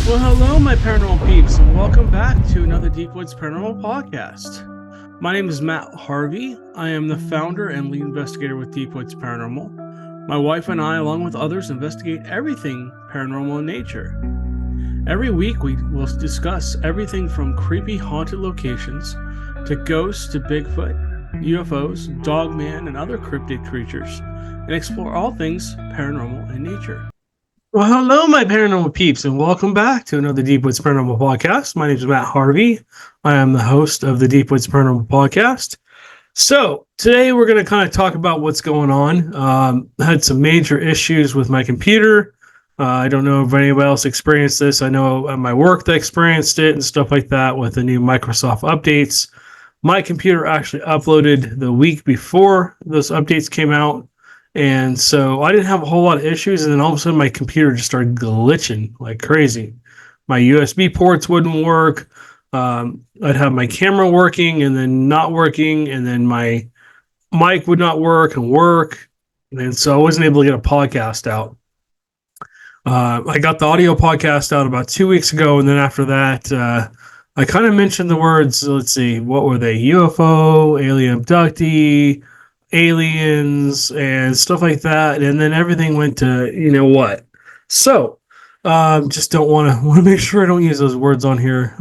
Well, hello, my paranormal peeps, and welcome back to another Deep Woods Paranormal podcast. My name is Matt Harvey. I am the founder and lead investigator with Deep Woods Paranormal. My wife and I, along with others, investigate everything paranormal in nature. Every week, we will discuss everything from creepy haunted locations to ghosts to Bigfoot, UFOs, Dogman, and other cryptid creatures, and explore all things paranormal in nature. Well, hello, my paranormal peeps, and welcome back to another Deep Woods Paranormal podcast. My name is Matt Harvey. I am the host of the Deep Woods Paranormal podcast. So today we're going to kind of talk about what's going on. I had some major issues with my computer. I don't know if anybody else experienced this. I know at my work they experienced it and stuff like that with the new Microsoft updates. My computer actually uploaded the week before those updates came out. And so I didn't have a whole lot of issues. And then all of a sudden my computer just started glitching like crazy. My USB ports wouldn't work. I'd have my camera working and then not working. And then my mic would not work. And so I wasn't able to get a podcast out. I got the audio podcast out about 2 weeks ago. And then after that, I kind of mentioned the words, let's see, what were they? UFO, alien abductee, aliens, and stuff like that. And then everything went to, you know what? So, just don't want to make sure I don't use those words on here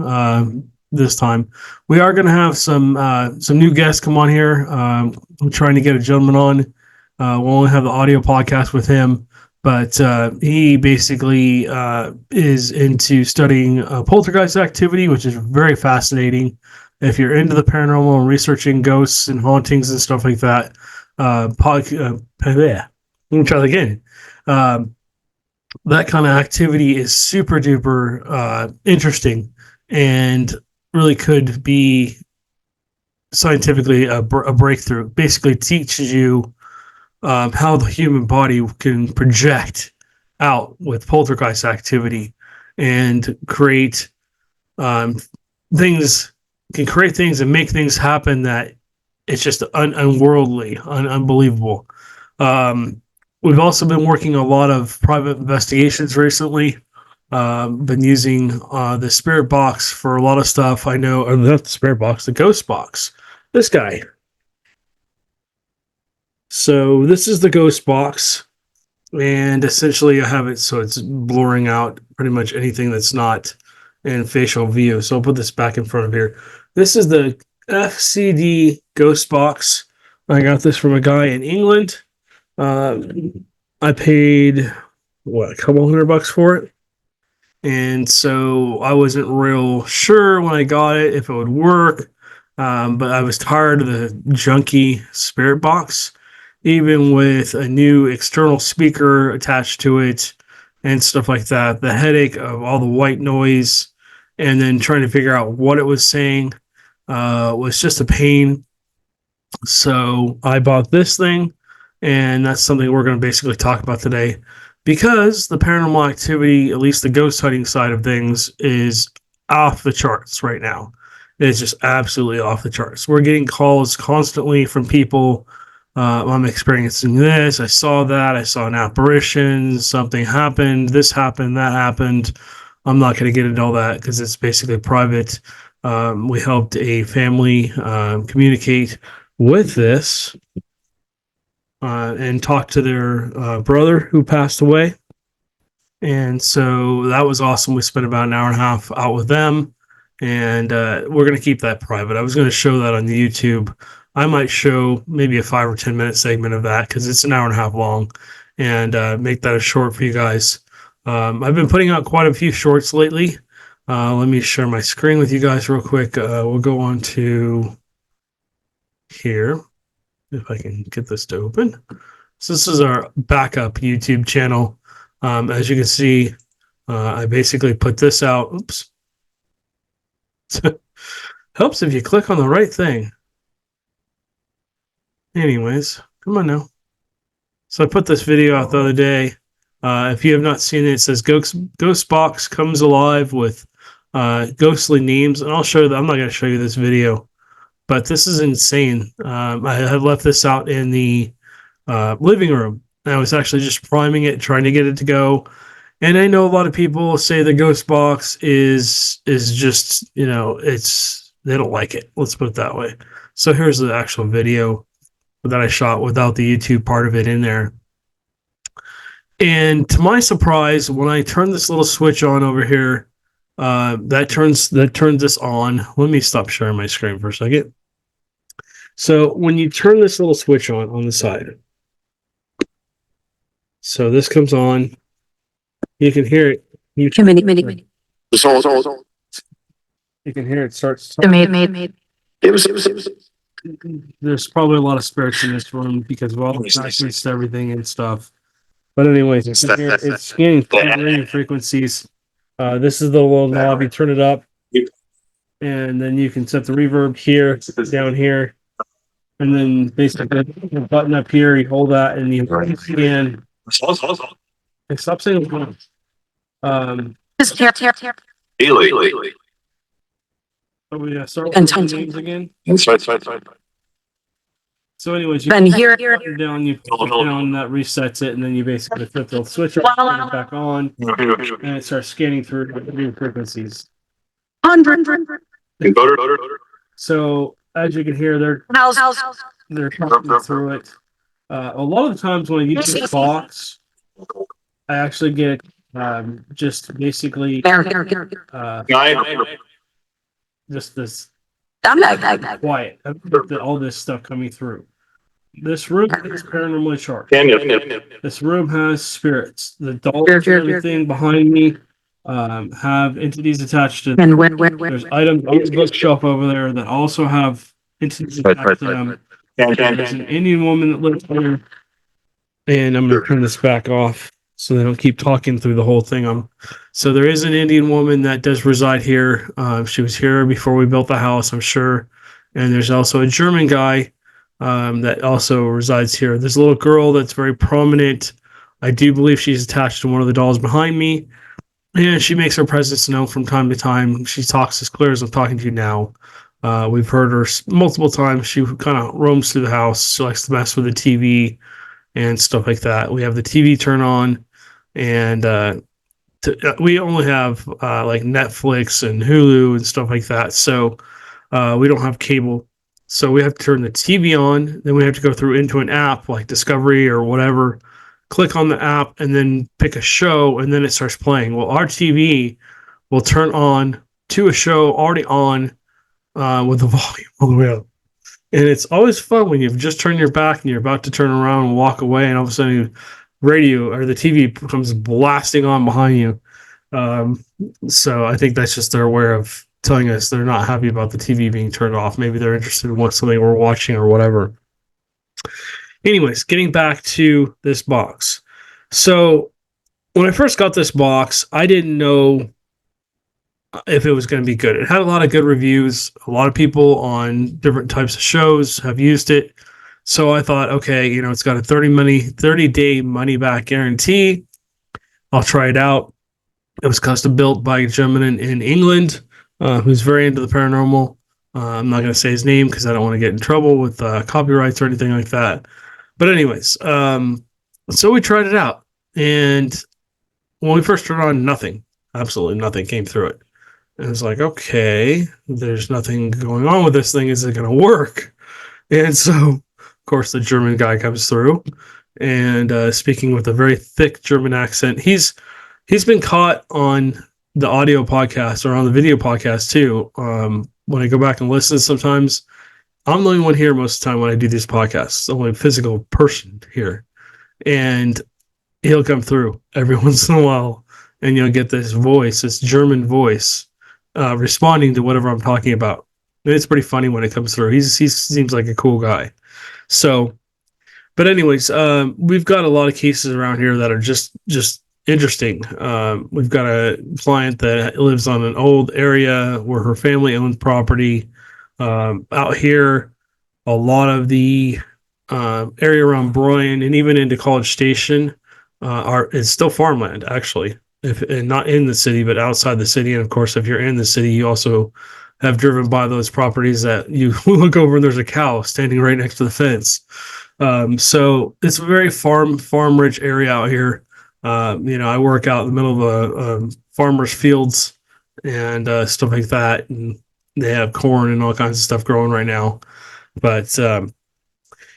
this time. We are going to have some new guests come on here. I'm trying to get a gentleman on. We'll only have the audio podcast with him. But he basically is into studying poltergeist activity, which is very fascinating. If you're into the paranormal and researching ghosts and hauntings and stuff like that, let me try that again. That kind of activity is super duper interesting and really could be scientifically a breakthrough. Basically teaches you how the human body can project out with poltergeist activity and create things, can create things and make things happen that it's just unworldly, unbelievable. We've also been working a lot of private investigations recently. Been using the spirit box for a lot of stuff. I know, or not the spirit box, the ghost box. This guy. So this is the ghost box, and essentially I have it so it's blurring out pretty much anything that's not in facial view. So I'll put this back in front of here. This is the FCD ghost box. I got this from a guy in England. I paid a couple $100 for it. And so I wasn't real sure when I got it if it would work. But I was tired of the junky spirit box, even with a new external speaker attached to it and stuff like that. The headache of all the white noise and then trying to figure out what it was saying was just a pain. So I bought this thing, and that's something we're going to basically talk about today, because the paranormal activity, at least the ghost hunting side of things, is off the charts right now. It's just absolutely off the charts. We're getting calls constantly from people. I'm experiencing this. I saw that. I saw an apparition. Something happened. This happened. That happened. I'm not going to get into all that because it's basically private. We helped a family communicate with this and talk to their brother who passed away. And so that was awesome. We spent about an hour and a half out with them, and we're going to keep that private. I was going to show that on the YouTube. I might show maybe a 5 or 10 minute segment of that because it's an hour and a half long, and make that a short for you guys. I've been putting out quite a few shorts lately. Let me share my screen with you guys real quick. We'll go on to here, if I can get this to open. So this is our backup YouTube channel. As you can see, I basically put this out. Oops. Helps if you click on the right thing. Anyways, come on now. So I put this video out the other day. If you have not seen it, it says Ghost Box comes alive with ghostly names. And I'll show that. I'm not going to show you this video, but this is insane. I had left this out in the living room. I was actually just priming it, trying to get it to go. And I know a lot of people say the ghost box is just, it's they don't like it. Let's put it that way. So here's the actual video that I shot without the YouTube part of it in there. And to my surprise, when I turn this little switch on over here, that turns this on. Let me stop sharing my screen for a second. So when you turn this little switch on the side, so this comes on, you can hear it. You can hear it starts. There's probably a lot of spirits in this room because of all the attachments to everything and stuff. But anyways, it's scanning radio frequencies. This is the little knob. You turn it up, and then you can set the reverb here, down here, and then basically the button up here. You hold that, and you scan. Stop saying. Oh, we start with the names again. So, anyways, you can hear it down. You put it down. That resets it, and then you basically flip the switch turn it back on, and it starts scanning through new frequencies. So, as you can hear, they're talking through it. A lot of the times when I use this box, I actually get just basically just this quiet, all this stuff coming through. This room is paranormally charged. This room has spirits. The dolls and everything behind me have entities attached to them. There's items on the bookshelf over there that also have entities attached to them. There's an Indian woman that lives here. And I'm going to turn this back off so they don't keep talking through the whole thing. So there is an Indian woman that does reside here. She was here before we built the house, I'm sure. And there's also a German guy that also resides here. There's a little girl that's very prominent. I do believe she's attached to one of the dolls behind me. And she makes her presence known from time to time. She talks as clear as I'm talking to you now. We've heard her multiple times. She kind of roams through the house. She likes to mess with the TV and stuff like that. We have the TV turn on, and we only have like Netflix and Hulu and stuff like that. So we don't have cable. So we have to turn the TV on. Then we have to go through into an app like Discovery or whatever, click on the app, and then pick a show, and then it starts playing. Well, our TV will turn on to a show already on with the volume all the way up. And it's always fun when you've just turned your back and you're about to turn around and walk away, and all of a sudden radio or the TV comes blasting on behind you. So I think that's just their way of telling us they're not happy about the TV being turned off. Maybe they're interested in what something we're watching or whatever. Anyways, getting back to this box. So when I first got this box, I didn't know if it was going to be good. It had a lot of good reviews. A lot of people on different types of shows have used it. So I thought, okay, it's got a 30-day money back guarantee. I'll try it out. It was custom built by a gentleman in England who's very into the paranormal. I'm not going to say his name because I don't want to get in trouble with copyrights or anything like that. But anyways, so we tried it out. And when we first turned on, absolutely nothing came through it. And it's like, okay, there's nothing going on with this thing. Is it going to work? And so, of course, the German guy comes through and speaking with a very thick German accent. He's been caught on the audio podcast or on the video podcast too. When I go back and listen, sometimes I'm the only one here most of the time when I do these podcasts, the only physical person here. And he'll come through every once in a while, and you'll get this voice, this German voice, responding to whatever I'm talking about. And it's pretty funny when it comes through. He seems like a cool guy. So, but anyways, we've got a lot of cases around here that are just interesting. We've got a client that lives on an old area where her family owned property. Out here, a lot of the area around Bryan and even into College Station is still farmland, actually. And not in the city, but outside the city. And of course, if you're in the city, you also have driven by those properties that you look over and there's a cow standing right next to the fence. So it's a very farm rich area out here. I work out in the middle of a farmer's fields and stuff like that, and they have corn and all kinds of stuff growing right now. But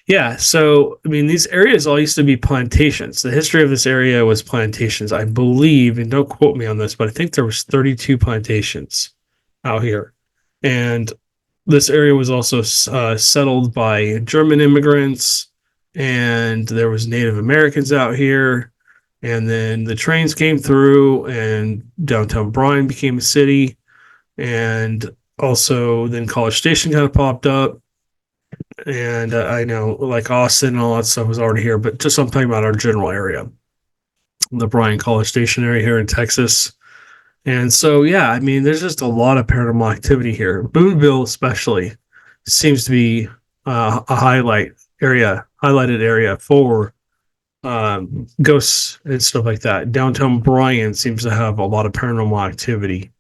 yeah, so I mean, these areas all used to be plantations. The history of this area was plantations, I believe, and don't quote me on this, but I think there was 32 plantations out here, and this area was also settled by German immigrants, and there was Native Americans out here, and then the trains came through, and downtown Bryan became a city, and also then College Station kind of popped up, and I know like Austin and all that stuff was already here, but just I'm talking about our general area, the Bryan College Station area here in Texas. And so, yeah, I mean, there's just a lot of paranormal activity here. Boonville, especially, seems to be a highlighted area for ghosts and stuff like that. Downtown Bryan seems to have a lot of paranormal activity.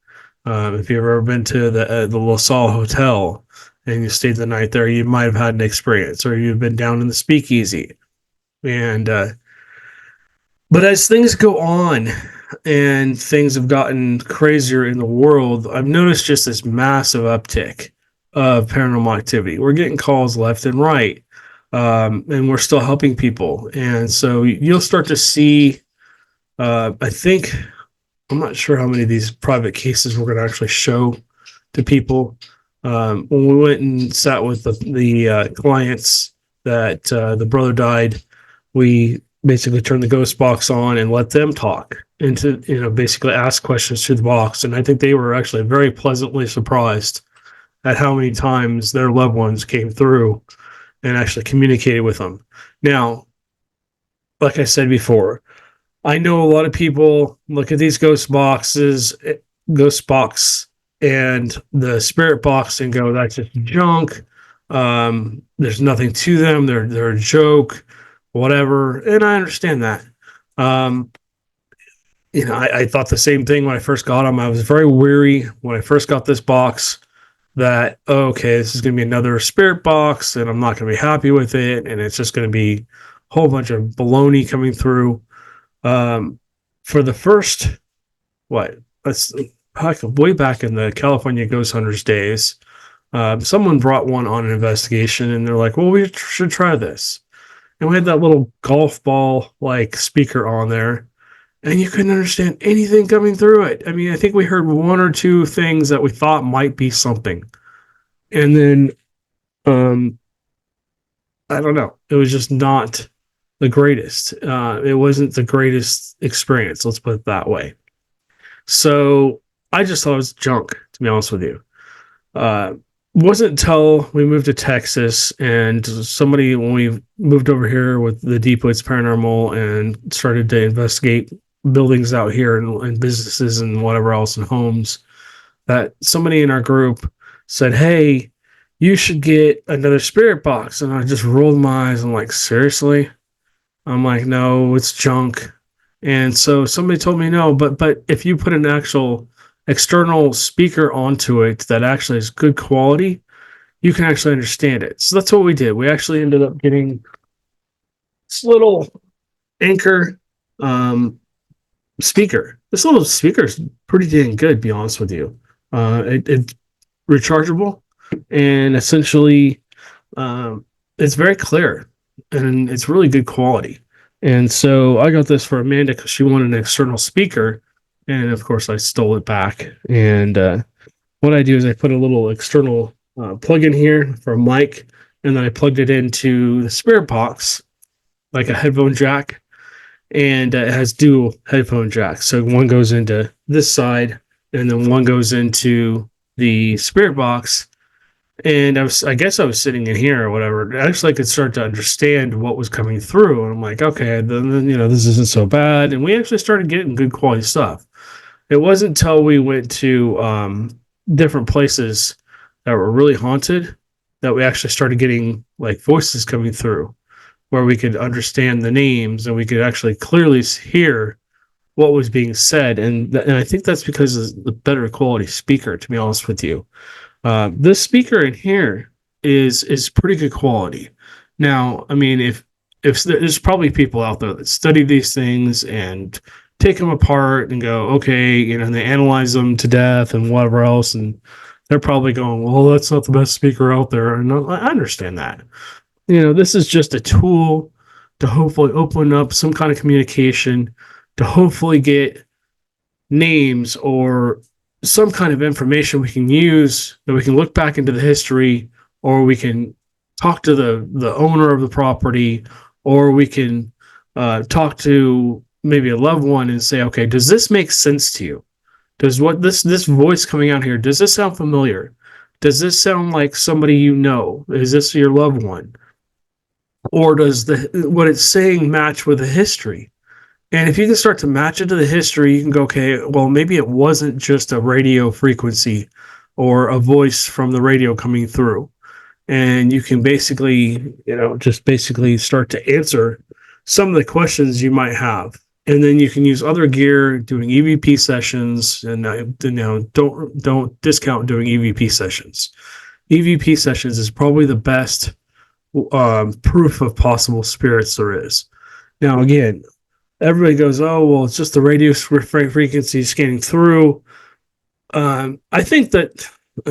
If you've ever been to the LaSalle Hotel and you stayed the night there, you might have had an experience, or you've been down in the Speakeasy. And but as things go on and things have gotten crazier in the world, I've noticed just this massive uptick of paranormal activity. We're getting calls left and right, and we're still helping people. And so you'll start to see, I think, I'm not sure how many of these private cases we're going to actually show to people. When we went and sat with the clients that the brother died, we basically turned the ghost box on and let them talk and to basically ask questions to the box. And I think they were actually very pleasantly surprised at how many times their loved ones came through and actually communicated with them. Now, like I said before, I know a lot of people look at these ghost box and the spirit box and go, that's just junk. There's nothing to them. They're a joke, whatever. And I understand that. I thought the same thing when I first got them. I was very weary when I first got this box that, okay, this is going to be another spirit box and I'm not going to be happy with it. And it's just going to be a whole bunch of baloney coming through. For the first, that's way back in the California Ghost Hunters days, someone brought one on an investigation and they're like, well, we should try this. And we had that little golf ball like speaker on there, and you couldn't understand anything coming through it. I mean, I think we heard one or two things that we thought might be something. And then, I don't know. It was just not the greatest. It wasn't the greatest experience. Let's put it that way. So I just thought it was junk, to be honest with you. Wasn't until we moved to Texas and somebody, when we moved over here with the Deep Woods Paranormal and started to investigate buildings out here and businesses and whatever else and homes, that somebody in our group said, hey, you should get another spirit box. And I just rolled my eyes. I'm like, seriously? I'm like, no, it's junk. And so somebody told me no, but if you put an actual external speaker onto it that actually is good quality, you can actually understand it. So that's what we did. We actually ended up getting this little Anchor speaker. This little speaker is pretty dang good, to be honest with you. It's rechargeable, and essentially it's very clear and it's really good quality. And so I got this for Amanda because she wanted an external speaker. And of course, I stole it back. And what I do is I put a little external plug in here for a mic, and then I plugged it into the spirit box, like a headphone jack. And it has dual headphone jacks. So one goes into this side, and then one goes into the spirit box. And I guess I was sitting in here or whatever. Actually, I could start to understand what was coming through. And I'm like, okay, then this isn't so bad. And we actually started getting good quality stuff. It wasn't until we went to different places that were really haunted that we actually started getting like voices coming through where we could understand the names and we could actually clearly hear what was being said. And I think that's because of the better quality speaker, to be honest with you. This speaker in here is pretty good quality. Now, I mean, if if there's probably people out there that study these things and take them apart and go, okay, and they analyze them to death and whatever else, and they're probably going, well, that's not the best speaker out there. And I understand that. This is just a tool to hopefully open up some kind of communication, to hopefully get names or some kind of information we can use, that we can look back into the history, or we can talk to the owner of the property, or we can talk to maybe a loved one and say, okay, does this make sense to you? Does what this voice coming out here, does this sound familiar? Does this sound like somebody you know? Is this your loved one? Or does what it's saying match with the history? And if you can start to match it to the history, you can go, okay, well, maybe it wasn't just a radio frequency or a voice from the radio coming through. And you can basically, just basically start to answer some of the questions you might have. And then you can use other gear doing EVP sessions, and don't discount doing EVP sessions. EVP sessions is probably the best proof of possible spirits there is. Now, again, everybody goes, oh, well, it's just the radio frequency scanning through. I think that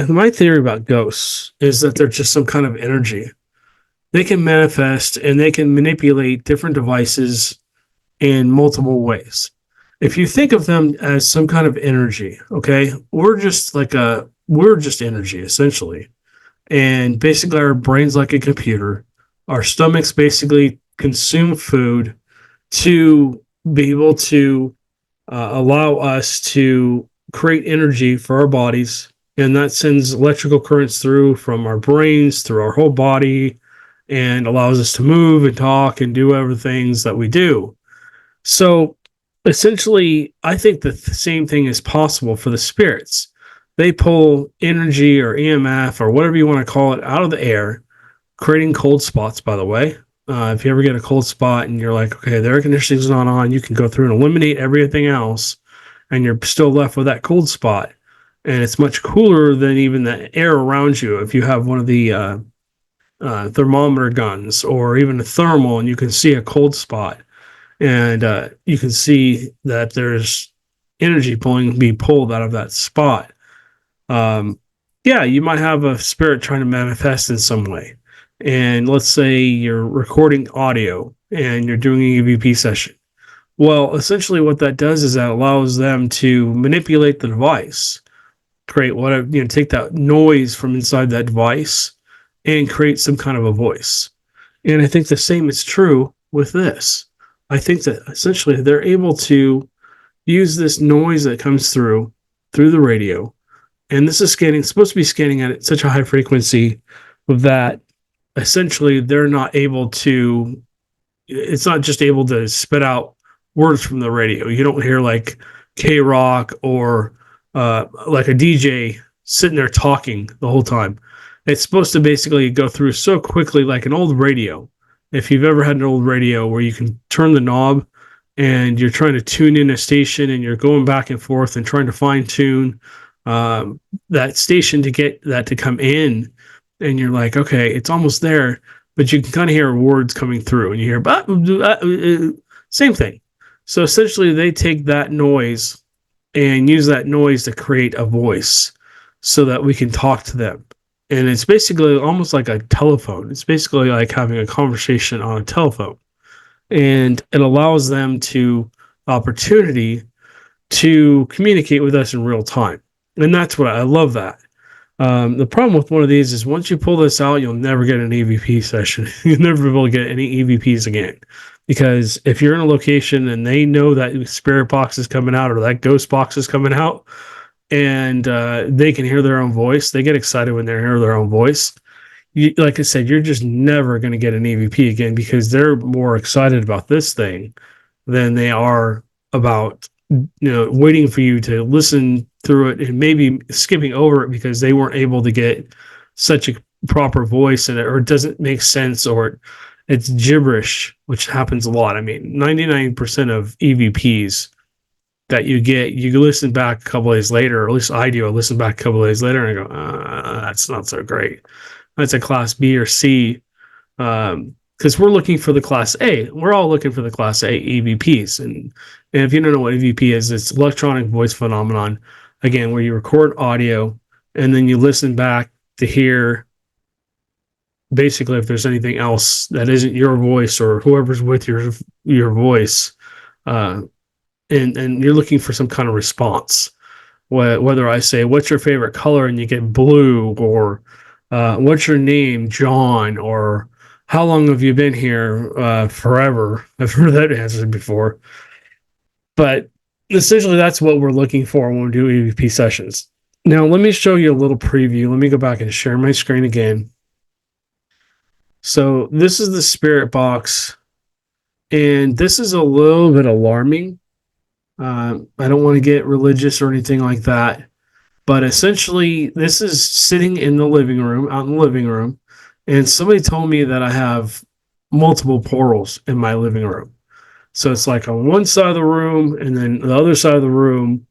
my theory about ghosts is that they're just some kind of energy. They can manifest and they can manipulate different devices in multiple ways. If you think of them as some kind of energy, okay, we're just energy, essentially. And basically our brain's like a computer. Our stomachs basically consume food to be able to allow us to create energy for our bodies. And that sends electrical currents through from our brains, through our whole body, and allows us to move and talk and do other things that we do. So essentially, I think the same thing is possible for the spirits. They pull energy or EMF or whatever you want to call it out of the air, creating cold spots, by the way. If you ever get a cold spot and you're like, okay, the air conditioning's not on, you can go through and eliminate everything else, and you're still left with that cold spot. And it's much cooler than even the air around you. If you have one of the thermometer guns or even a thermal, and you can see a cold spot, and you can see that there's energy being pulled out of that spot. Yeah, you might have a spirit trying to manifest in some way. And let's say you're recording audio and you're doing an EVP session. Well, essentially what that does is that allows them to manipulate the device, create take that noise from inside that device and create some kind of a voice. And I think the same is true with this. I think that essentially they're able to use this noise that comes through the radio. And this is supposed to be scanning at such a high frequency that essentially they're not able to, it's not just able to spit out words from the radio. You don't hear like K-Rock or like a DJ sitting there talking the whole time. It's supposed to basically go through so quickly like an old radio. If you've ever had an old radio where you can turn the knob and you're trying to tune in a station and you're going back and forth and trying to fine tune that station to get that to come in, and you're like, okay, it's almost there, but you can kind of hear words coming through and you hear, same thing. So essentially they take that noise and use that noise to create a voice so that we can talk to them. And it's basically almost like a telephone. It's basically like having a conversation on a telephone. And it allows them opportunity to communicate with us in real time. And that's what I love that. The problem with one of these is once you pull this out, you'll never get an EVP session. You'll never be able to get any EVPs again. Because if you're in a location and they know that spirit box is coming out or that ghost box is coming out, and they can hear their own voice, they get excited when they hear their own voice. Like I said, you're just never going to get an EVP again because they're more excited about this thing than they are about waiting for you to listen through it and maybe skipping over it because they weren't able to get such a proper voice in it, or it doesn't make sense, or it's gibberish, which happens a lot. I mean, 99% of EVPs that you get, you listen back a couple of days later, or at least I do. I listen back a couple of days later and I go, that's not so great. That's a class B or C because we're looking for the Class A. We're all looking for the Class A EVPs. And if you don't know what EVP is, it's electronic voice phenomenon, again, where you record audio and then you listen back to hear basically if there's anything else that isn't your voice or whoever's with your voice. And you're looking for some kind of response. Whether I say, what's your favorite color? And you get blue, or what's your name, John, or how long have you been here? Forever. I've heard that answer before. But essentially, that's what we're looking for when we do EVP sessions. Now, let me show you a little preview. Let me go back and share my screen again. So this is the spirit box, and this is a little bit alarming. I don't want to get religious or anything like that. But essentially, this is sitting in the living room, out in the living room, and somebody told me that I have multiple portals in my living room. So it's like on one side of the room, and then the other side of the room,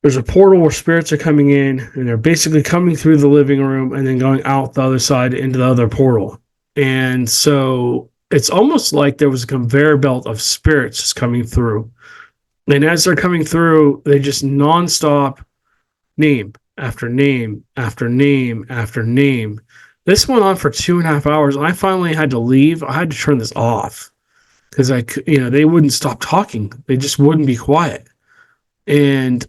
there's a portal where spirits are coming in, and they're basically coming through the living room and then going out the other side into the other portal. And so it's almost like there was a conveyor belt of spirits just coming through. And as they're coming through, they just nonstop name after name after name after name. This went on for 2.5 hours. And I finally had to leave. I had to turn this off because they wouldn't stop talking. They just wouldn't be quiet. And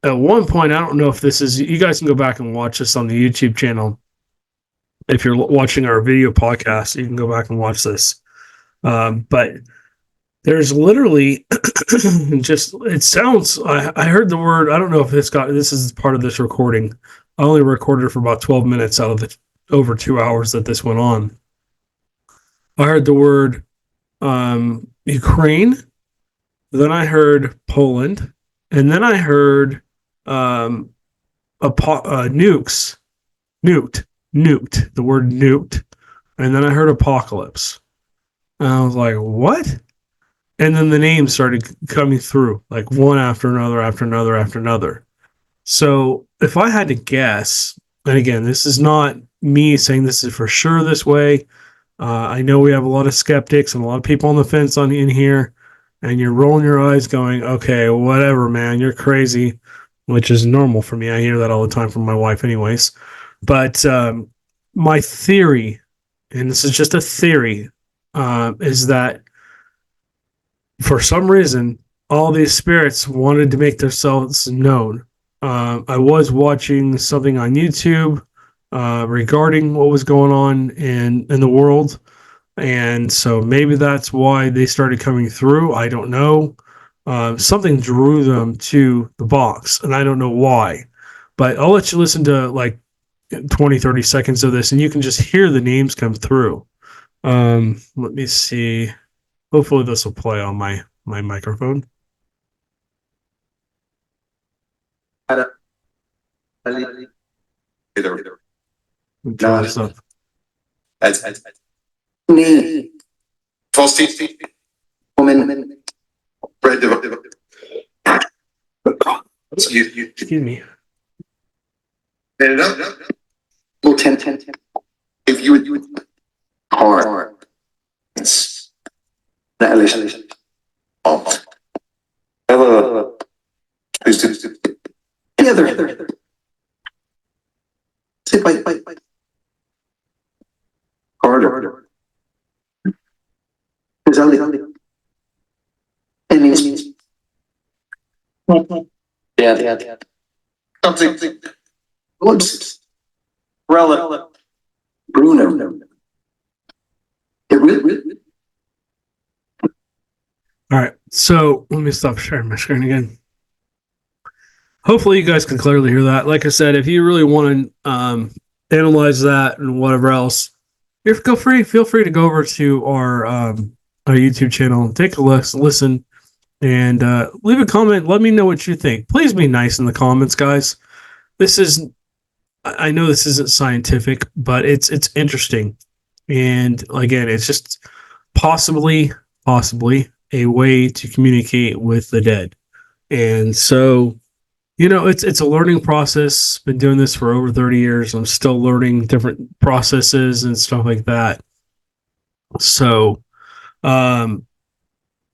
at one point, I don't know if this is, you guys can go back and watch this on the YouTube channel. If you're watching our video podcast, you can go back and watch this. But there's literally just, it sounds, I heard the word, I don't know if this is part of this recording. I only recorded for about 12 minutes out of the over 2 hours that this went on. I heard the word Ukraine, then I heard Poland, and then I heard nuked, the word nuked, and then I heard apocalypse. And I was like, what? And then the names started coming through, like one after another, after another, after another. So if I had to guess, and again, this is not me saying this is for sure this way. I know we have a lot of skeptics and a lot of people on the fence in here, and you're rolling your eyes going, okay, whatever, man, you're crazy, which is normal for me. I hear that all the time from my wife anyways. But my theory, and this is just a theory, is that for some reason, all these spirits wanted to make themselves known. I was watching something on YouTube regarding what was going on in the world. And so maybe that's why they started coming through. I don't know. Something drew them to the box, and I don't know why. But I'll let you listen to like 20, 30 seconds of this, and you can just hear the names come through. Let me see. Hopefully this will play on my microphone. Turn this up. Excuse me. If you would hard. Together. Say bye. Harder. Enemies. Yeah. Something. Whoops. Relic. Bruno. All right, so let me stop sharing my screen again. Hopefully you guys can clearly hear that. Like I said, if you really want to analyze that and whatever else, feel free to go over to our YouTube channel, take a listen, and leave a comment. Let me know what you think. Please be nice in the comments, guys. I know this isn't scientific, but it's interesting. And again, it's just possibly a way to communicate with the dead. And so, it's a learning process. Been doing this for over 30 years. I'm still learning different processes and stuff like that. So, um,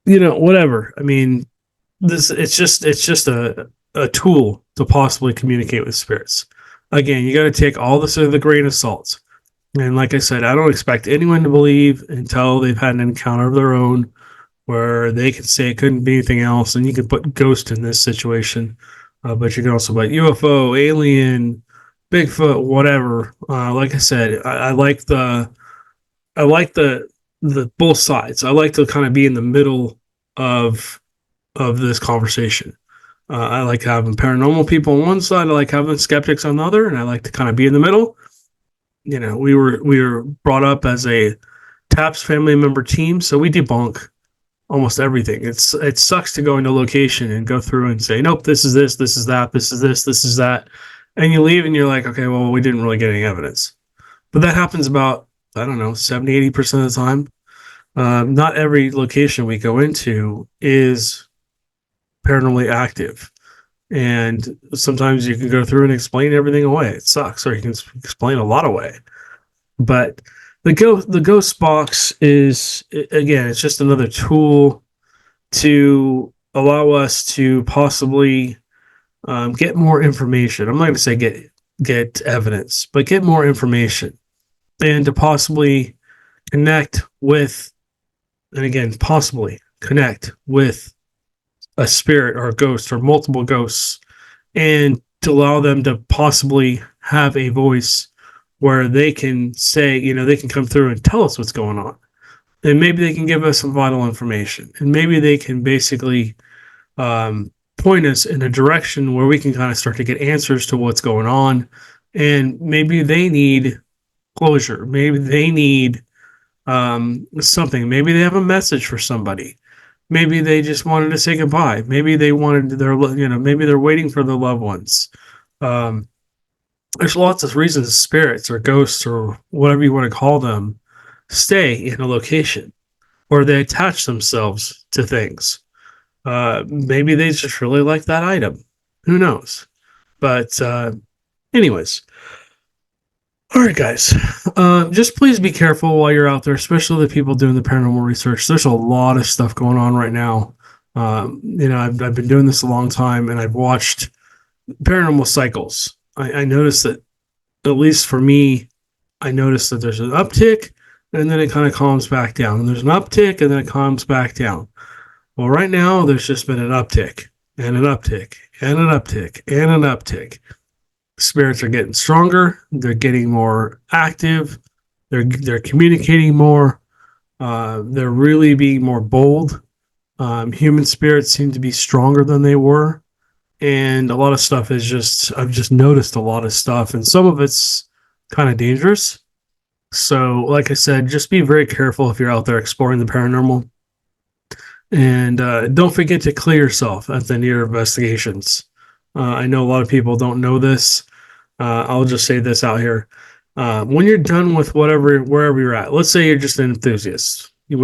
whatever. I mean, it's just a tool to possibly communicate with spirits. Again, you got to take all this with a grain of salt. And like I said, I don't expect anyone to believe until they've had an encounter of their own where they can say it couldn't be anything else. And you can put ghost in this situation, but you can also put UFO, alien, Bigfoot, whatever. Like I said, I like the both sides. I like to kind of be in the middle of of this conversation. I like having paranormal people on one side. I like having skeptics on the other, and I like to kind of be in the middle. We were brought up as a TAPS family member team, so we debunk almost everything. It sucks to go into a location and go through and say, nope, this is this is that, this is this is that, and you leave and you're like, okay, well, we didn't really get any evidence. But that happens about, I don't know, 70-80% of the time. Not every location we go into is paranormally active. And sometimes you can go through and explain everything away. It sucks, or you can explain a lot away. But the ghost box is, again, it's just another tool to allow us to possibly get more information. I'm not going to say get evidence, but get more information, and to possibly connect with, and again, possibly connect with a spirit or a ghost or multiple ghosts, and to allow them to possibly have a voice where they can say, they can come through and tell us what's going on. And maybe they can give us some vital information. And maybe they can basically point us in a direction where we can kind of start to get answers to what's going on. And maybe they need closure. Maybe they need something. Maybe they have a message for somebody. Maybe they just wanted to say goodbye. Maybe they wanted maybe they're waiting for their loved ones. There's lots of reasons spirits or ghosts or whatever you want to call them stay in a location, or they attach themselves to things. Maybe they just really like that item. Who knows? But anyways, all right, guys. Just please be careful while you're out there, especially the people doing the paranormal research. There's a lot of stuff going on right now. I've been doing this a long time, and I've watched paranormal cycles. I noticed that, at least for me, I noticed that there's an uptick, and then it kind of calms back down. And there's an uptick, and then it calms back down. Well, right now, there's just been an uptick, and an uptick, and an uptick, and an uptick. Spirits are getting stronger. They're getting more active. They're communicating more. They're really being more bold. Human spirits seem to be stronger than they were, and a lot of stuff is I've just noticed a lot of stuff, and some of it's kind of dangerous. So, like I said, just be very careful if you're out there exploring the paranormal, and don't forget to clear yourself at the end of your investigations. I know a lot of people don't know this. I'll just say this out here. When you're done with wherever you're at, let's say you're just an enthusiast. You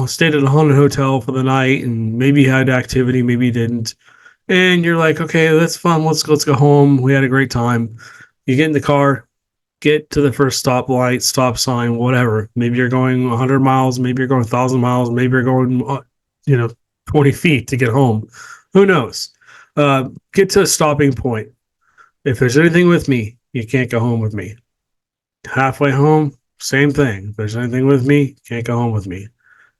stayed at a haunted hotel for the night, and maybe you had activity, maybe you didn't. And you're like, okay, that's fun. Let's go home. We had a great time. You get in the car, get to the first stoplight, stop sign, whatever. Maybe you're going 100 miles, maybe you're going 1,000 miles, maybe you're going, 20 feet to get home. Who knows? Get to a stopping point. If there's anything with me, you can't go home with me. Halfway home, same thing. If there's anything with me, you can't go home with me.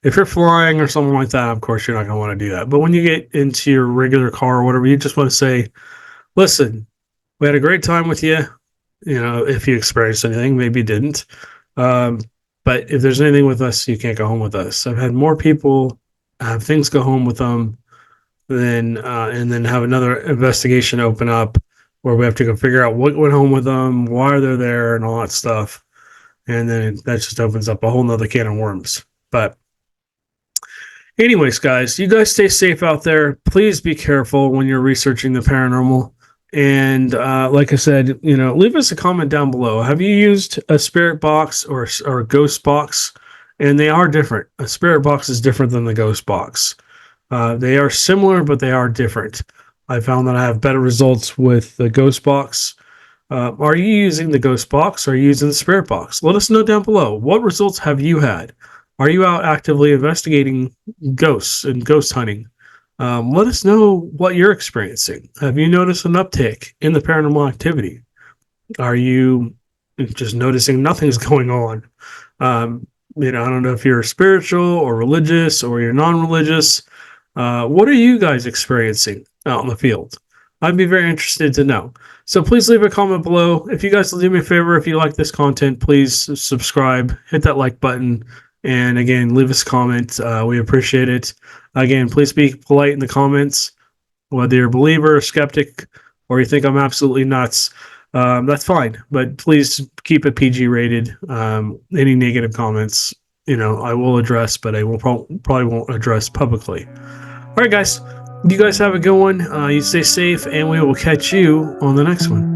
If you're flying or something like that, of course, you're not going to want to do that. But when you get into your regular car or whatever, you just want to say, listen, we had a great time with you. If you experienced anything, maybe you didn't. But if there's anything with us, you can't go home with us. I've had more people have things go home with them and then have another investigation open up where we have to go figure out what went home with them, why they're there, and all that stuff. And then that just opens up a whole nother can of worms. But anyways, guys, you guys stay safe out there. Please be careful when you're researching the paranormal. And like I said, leave us a comment down below. Have you used a spirit box or a ghost box? And they are different. A spirit box is different than the ghost box. They are similar, but they are different. I found that I have better results with the ghost box. Are you using the ghost box, or are you using the spirit box? Let us know down below. What results have you had? Are you out actively investigating ghosts and ghost hunting? Let us know what you're experiencing. Have you noticed an uptick in the paranormal activity? Are you just noticing nothing's going on? I don't know if you're spiritual or religious or you're non-religious. What are you guys experiencing out in the field? I'd be very interested to know. So please leave a comment below. If you guys will do me a favor, if you like this content, please subscribe, hit that like button, and again, leave us a comment. We appreciate it. Again, please be polite in the comments, whether you're a believer, a skeptic, or you think I'm absolutely nuts. That's fine, but please keep it PG rated. Any negative comments, I will address, but I will probably won't address publicly. All right, guys. You guys have a good one. You stay safe, and we will catch you on the next one.